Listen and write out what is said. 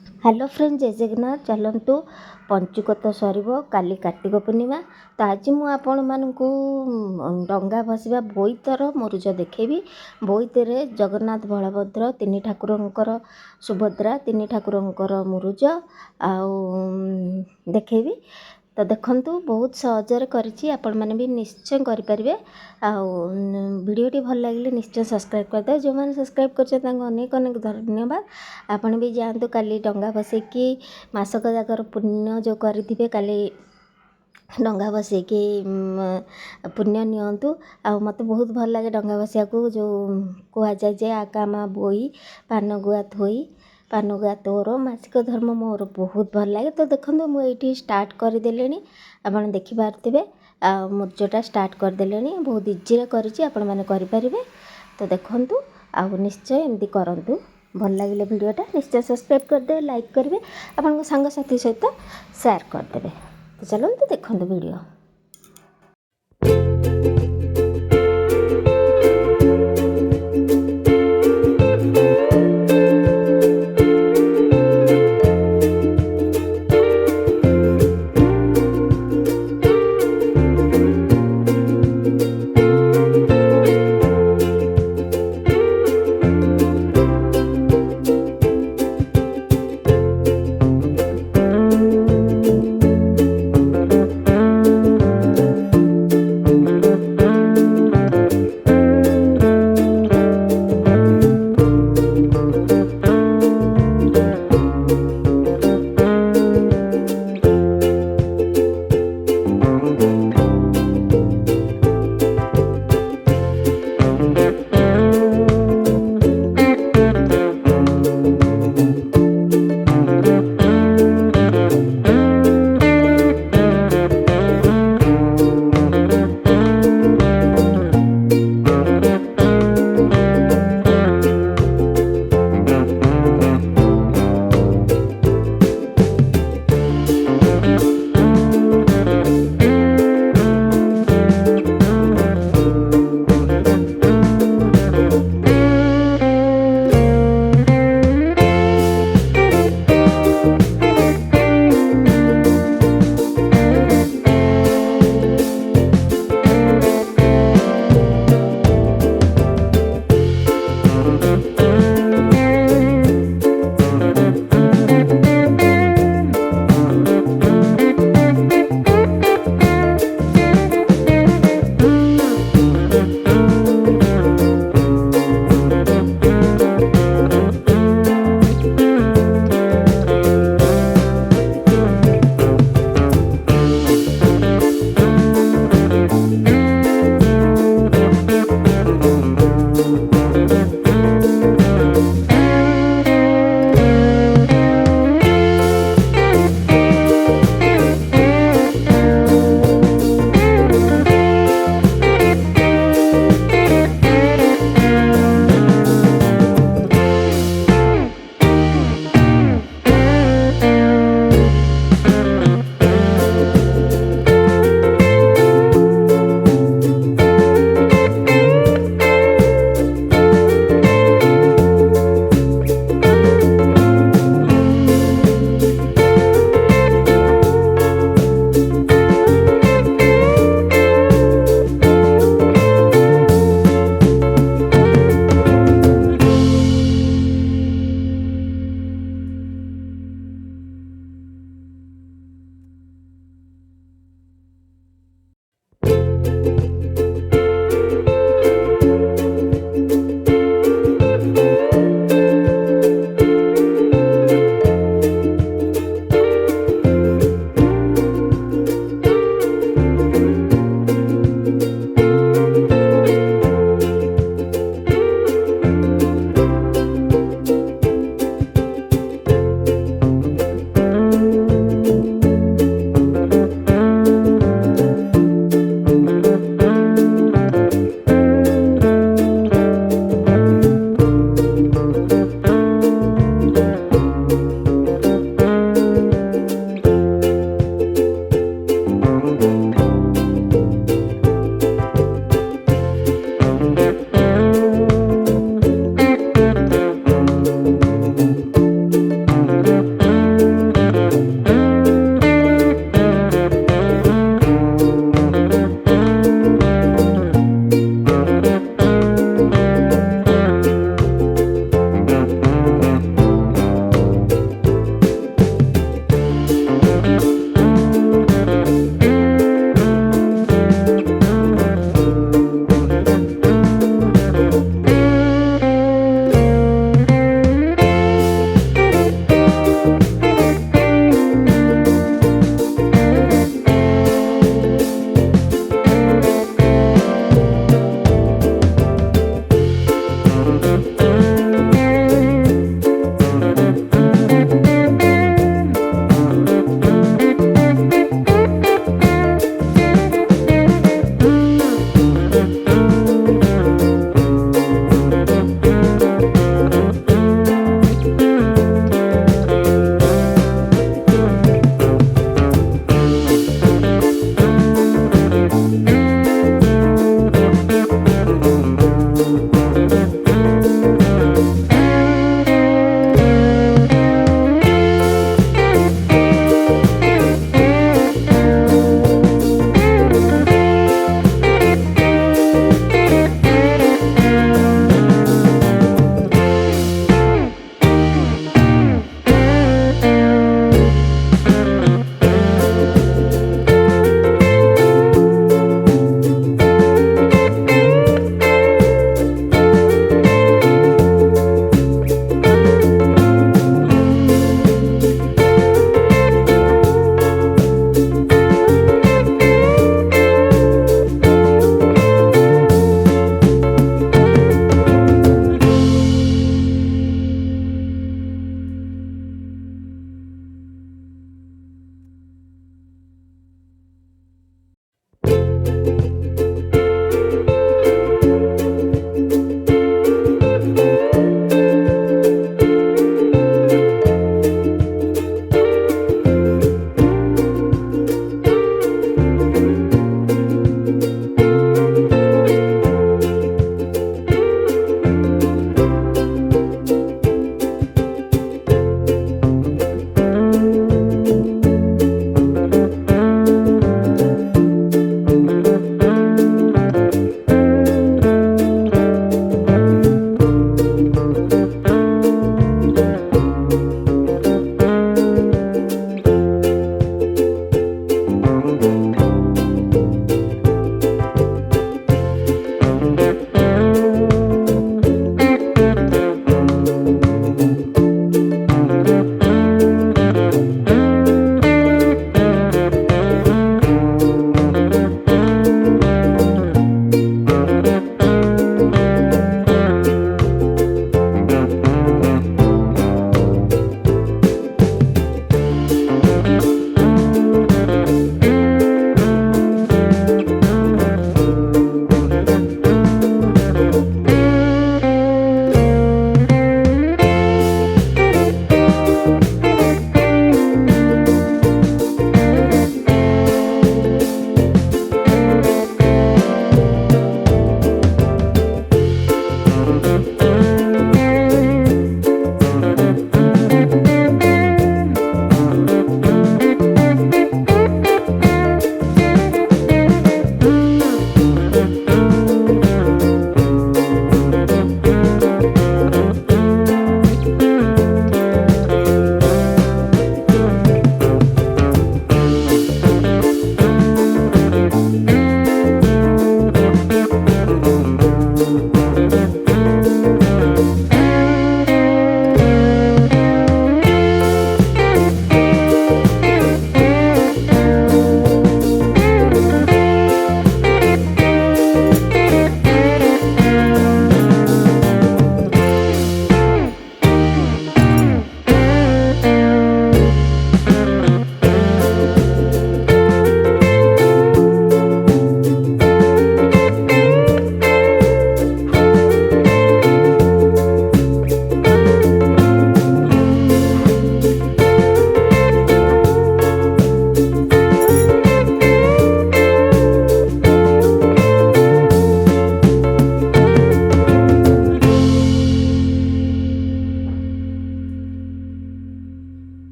Hello friend, जय जगन्नाथ। चलतु पंचुक तो सर काली कार्तिक पूर्णिमा। तो आज मुझे आपण मानू डंगा भसवा बोईतर मुरुज देखेबी। बोईतरे जगन्नाथ बलभद्र तीन ठाकुरंकर सुभद्रा तीन ठाकुरंकर मुरुज देखेबी। तो देखंतु बहुत सहजरे करिछि, आपण माने भी निश्चय करि परिबे। वीडियोटी भल लगे निश्चय सब्सक्राइब करदे। जो मैंने सब्सक्राइब कर अनेक अनेक धन्यवाद। आपण भी जातु काली डंगा बसैकी मासक जाकर पुण्य जो करेंगे काली डंगा बसैकी पुण्य नियंतु। मत बहुत भल लगे डंगा बसिया को जो कह जाए जे आकामा बोई पान गुआ थोई पान गुआ तोर मासिक धर्म मोर बहुत भल लगे। तो देखो मुझे स्टार्ट करदे आप देखिपारे मुर्जटा स्टार्ट करदे बहुत इजी करी आपण मैंने करें। तो देखूँ आउ निश्चय एमती करूँ। भल लगे वीडियोटा निश्चय सब्सक्राइब करदे, लाइक करेंगे, आपन सांग साथी सहित शेयर करदे। तो चलते देखो वीडियो।